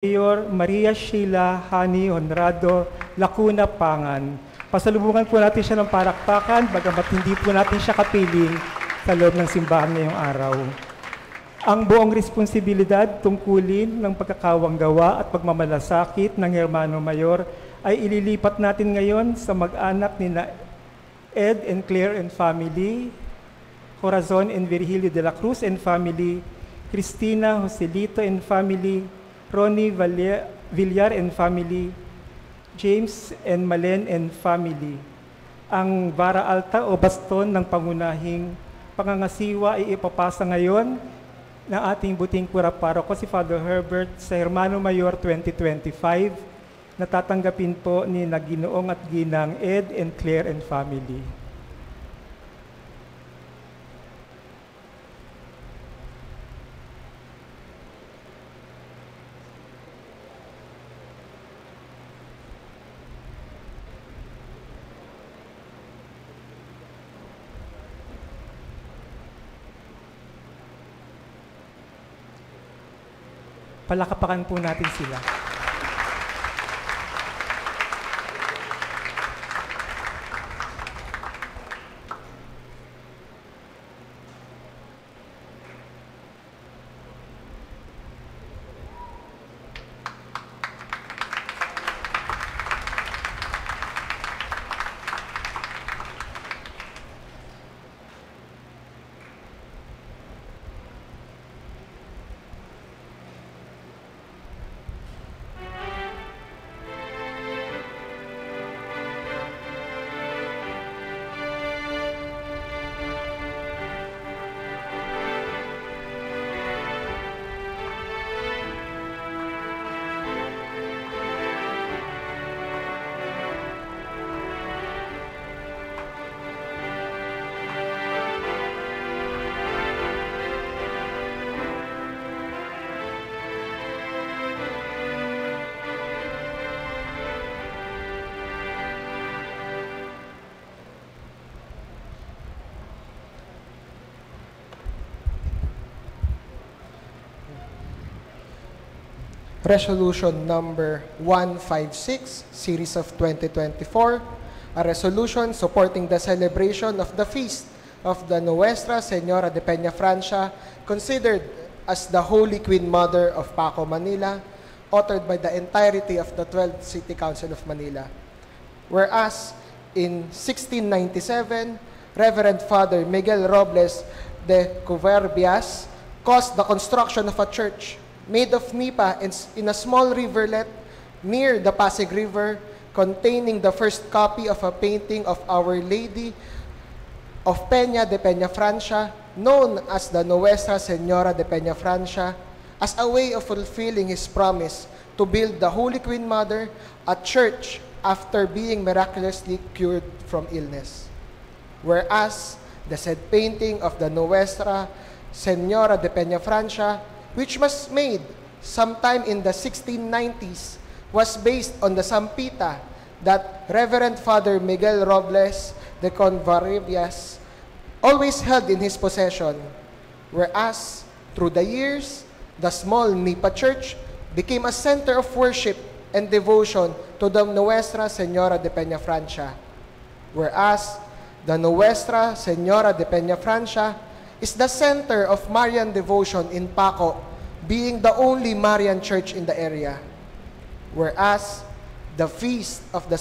Mayor Maria Sheila Hani Honrado Lacuna Pangan. Pasalubungan po natin siya ng palakpakan, bagamat hindi po natin siya kapiling sa loob ng simbahan ngayong araw. Ang buong responsibilidad tungkulin ng pagkakawanggawa at pagmamalasakit ng Hermano Mayor ay ililipat natin ngayon sa mag-anak ni Ed and Claire and family, Corazon and Virgilio de la Cruz and family, Cristina Joselito and family, Ronnie Villar and family, James and Malen and family. Ang vara alta o baston ng pangunahing pangangasiwa ay ipapasa ngayon ng ating buting pura-paroko si Father Herbert sa Hermano Mayor 2025 na tatanggapin po ni Ginoong at Ginang Ed and Claire and family. Palakapakan po natin sila. Resolution number 156, series of 2024, a resolution supporting the celebration of the feast of the Nuestra Señora de Peña Francia, considered as the Holy Queen Mother of Paco, Manila, authored by the entirety of the 12th City Council of Manila. Whereas, in 1697, Reverend Father Miguel Robles de Covarrubias caused the construction of a church made of nipa in a small riverlet near the Pasig River, containing the first copy of a painting of Our Lady of Peña de Peña Francia, known as the Nuestra Señora de Peña Francia, as a way of fulfilling his promise to build the Holy Queen Mother a church after being miraculously cured from illness. Whereas, the said painting of the Nuestra Señora de Peña Francia, which was made sometime in the 1690s, was based on the Sampita that Reverend Father Miguel Robles de Covarrubias always held in his possession. Whereas, through the years, the small Nipa Church became a center of worship and devotion to the Nuestra Señora de Peña Francia. Whereas, the Nuestra Señora de Peña Francia is the center of Marian devotion in Paco, being the only Marian church in the area. Whereas, the feast of the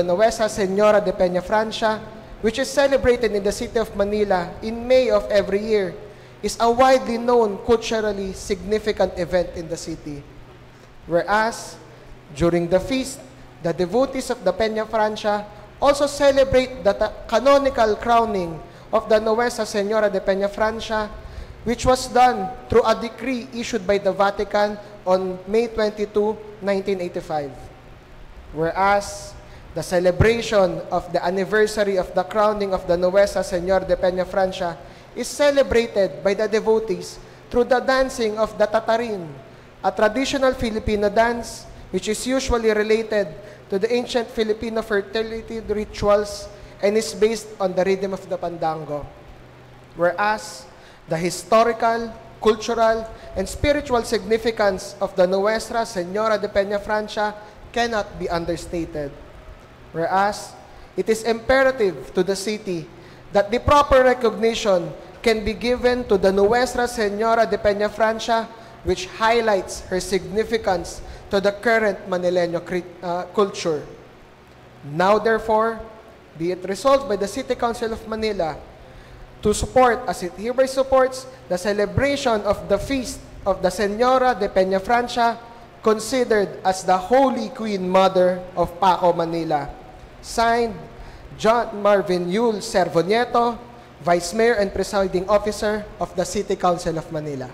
Nuestra Señora de Peña Francia, which is celebrated in the city of Manila in May of every year, is a widely known culturally significant event in the city. Whereas, during the feast, the devotees of the Peña Francia also celebrate the canonical crowning of the Nuestra Señora de Peña Francia, which was done through a decree issued by the Vatican on May 22, 1985. Whereas, the celebration of the anniversary of the crowning of the Nuestra Señora de Peña Francia is celebrated by the devotees through the dancing of the Tatarin, a traditional Filipino dance which is usually related to the ancient Filipino fertility rituals and is based on the rhythm of the pandango. Whereas, the historical, cultural, and spiritual significance of the Nuestra Señora de Peña Francia cannot be understated. Whereas, it is imperative to the city that the proper recognition can be given to the Nuestra Señora de Peña Francia, which highlights her significance to the current Manileño culture. Now, therefore, be it resolved by the City Council of Manila to support, as it hereby supports, the celebration of the feast of the Señora de Peña Francia, considered as the Holy Queen Mother of Paco, Manila. Signed, John Marvin Yul Servo Nieto, Vice Mayor and Presiding Officer of the City Council of Manila.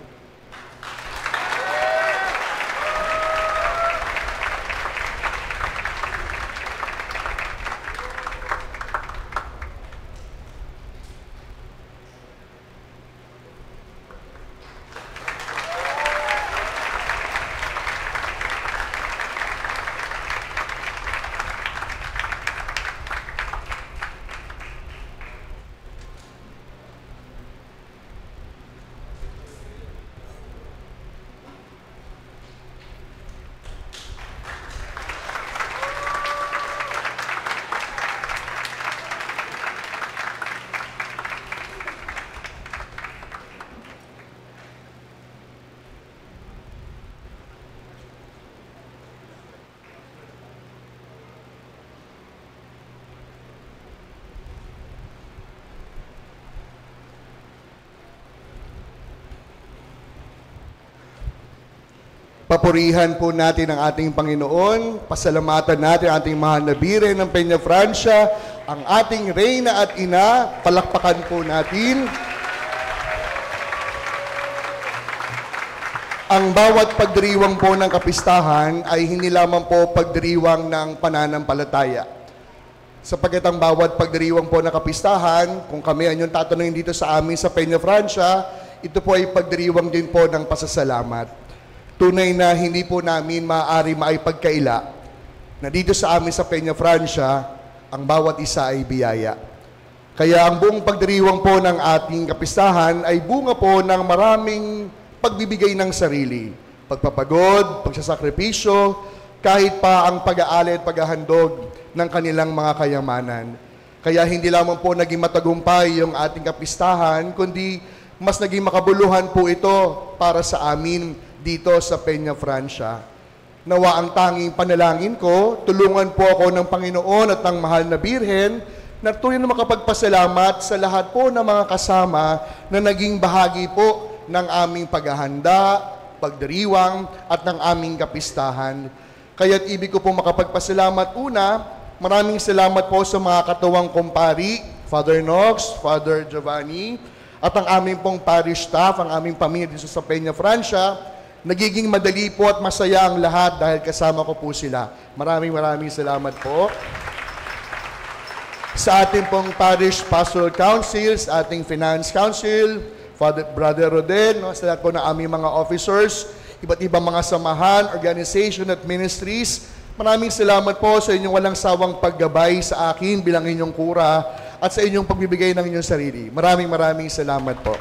Papurihan po natin ang ating Panginoon, pasalamatan natin ang ating mahal na Birhen ng Peña Francia, ang ating Reyna at Ina, palakpakan po natin. Ang bawat pagdiriwang po ng kapistahan ay hindi lamang po pagdiriwang ng pananampalataya. Sapagkat ang bawat pagdiriwang po ng kapistahan, kung kami ang yung tatanungin dito sa amin sa Peña Francia, ito po ay pagdiriwang din po ng pasasalamat. Tunay na hindi po namin maaari maipagkaila na dito sa amin sa Peña Francia, ang bawat isa ay biyaya. Kaya ang buong pagdiriwang po ng ating kapistahan ay bunga po ng maraming pagbibigay ng sarili, pagpapagod, pagsasakripisyo, kahit pa ang pag-aali at paghahandog ng kanilang mga kayamanan. Kaya hindi lamang po naging matagumpay yung ating kapistahan, kundi mas naging makabuluhan po ito para sa amin dito sa Peña Francia. Nawa ang tanging panalangin ko, tulungan po ako ng Panginoon at ng mahal na Birhen na tunay na makapagpasalamat sa lahat po ng mga kasama na naging bahagi po ng aming paghahanda, pagdiriwang at ng aming kapistahan. Kaya't ibig ko po makapagpasalamat una, maraming salamat po sa mga katuwang kumpari, Father Knox, Father Giovanni, at ang aming pong parish staff, ang aming pamilya dito sa Peña Francia. Nagiging madali po at masaya ang lahat dahil kasama ko po sila. Maraming salamat po. Sa ating pong Parish Pastoral Council, sa ating Finance Council, Brother Rodel, sa lahat po ng aming mga officers, iba't ibang mga samahan, organization at ministries, maraming salamat po sa inyong walang sawang paggabay sa akin bilang inyong kura at sa inyong pagbibigay ng inyong sarili. Maraming salamat po.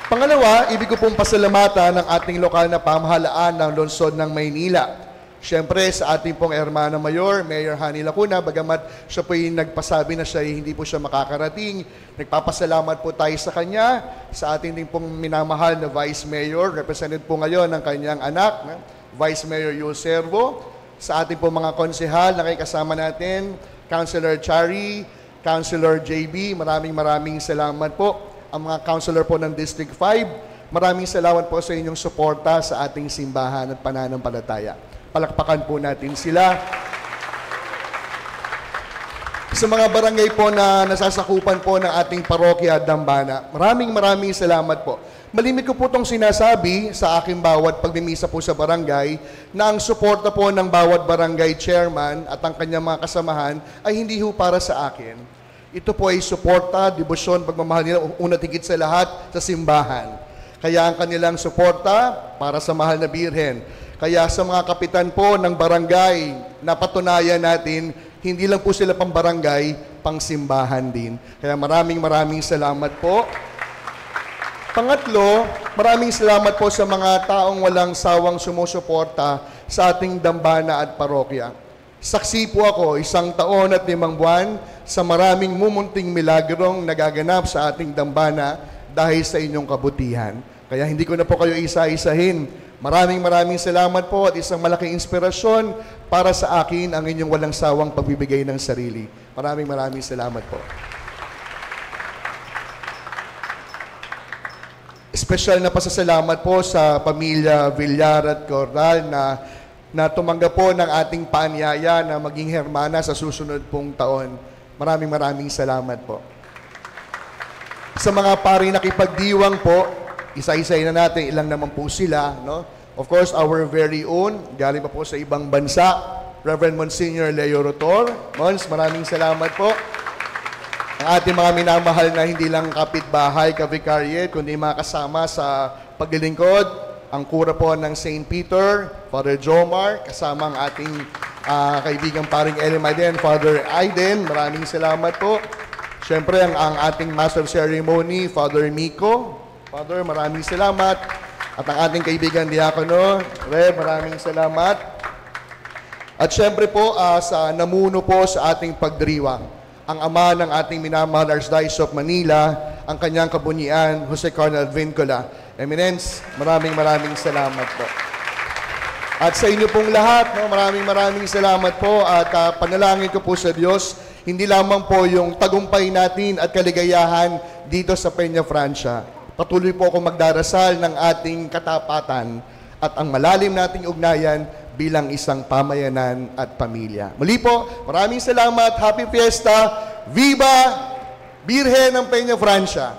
Pangalawa, ibig ko pong pasalamatan ng ating lokal na pamahalaan ng lungsod ng Maynila. Siyempre, sa ating pong Hermana Mayor, Mayor Hani Lacuna, bagamat siya po yung nagpasabi na siya hindi po siya makakarating, nagpapasalamat po tayo sa kanya, sa ating din pong minamahal na Vice Mayor, represented po ngayon ng kanyang anak, Vice Mayor Yul Servo, sa ating pong mga konsehal na kasama natin, Councilor Chari, Councilor JB, maraming salamat po. Ang mga councilor po ng District 5, maraming salamat po sa inyong suporta sa ating simbahan at pananampalataya. Palakpakan po natin sila. Sa mga barangay po na nasasakupan po ng ating parokya at dambana, maraming salamat po. Malimit ko po itong sinasabi sa aking bawat pagmimisa po sa barangay na ang suporta po ng bawat barangay chairman at ang kanyang mga kasamahan ay hindi ho para sa akin. Ito po ay suporta, debosyon, pagmamahal nila, una tigit sa lahat sa simbahan. Kaya ang kanilang suporta para sa mahal na Birhen. Kaya sa mga kapitan po ng barangay, napatunayan natin, hindi lang po sila pang barangay, pang simbahan din. Kaya maraming salamat po. Pangatlo, maraming salamat po sa mga taong walang sawang sumusuporta sa ating dambana at parokya. Saksi po ako, 1 taon at 5 buwan sa maraming mumunting milagrong nagaganap sa ating dambana dahil sa inyong kabutihan. Kaya hindi ko na po kayo isa-isahin. Maraming salamat po at isang malaking inspirasyon para sa akin ang inyong walang sawang pagbibigay ng sarili. Maraming salamat po. Special na pasasalamat po sa pamilya Villar at Corral na tumanggap po ng ating paanyaya na maging hermana sa susunod pong taon. Maraming salamat po. Sa mga pari nakipagdiwang po, isa-isay na natin, ilang naman po sila, no? Of course, our very own, galing pa po sa ibang bansa, Reverend Monsignor Leo Rotor. Mons, maraming salamat po. Ang ating mga minamahal na hindi lang kapitbahay, ka-vicariate, kundi mga kasama sa paglilingkod, ang kura po ng St. Peter, Father Jomar, kasama ang ating kaibigang paring Elim Aiden, Father Aiden, maraming salamat po. Siyempre, ang ating Master of Ceremony, Father Miko. Father, maraming salamat. At ang ating kaibigan Diakono, Rev, maraming salamat. At siyempre po, sa namuno po sa ating pagdiriwang, ang ama ng ating minamahal Archdiocese of Manila, ang kanyang kabunyian, Jose Cardinal Vincula. Eminence, maraming salamat po. At sa inyo pong lahat, no, maraming salamat po at panalangin ko po sa Diyos, hindi lamang po yung tagumpay natin at kaligayahan dito sa Peña Francia. Patuloy po ako magdarasal ng ating katapatan at ang malalim nating ugnayan bilang isang pamayanan at pamilya. Muli po, maraming salamat. Happy Fiesta! Viva Birhen ng Peña Francia!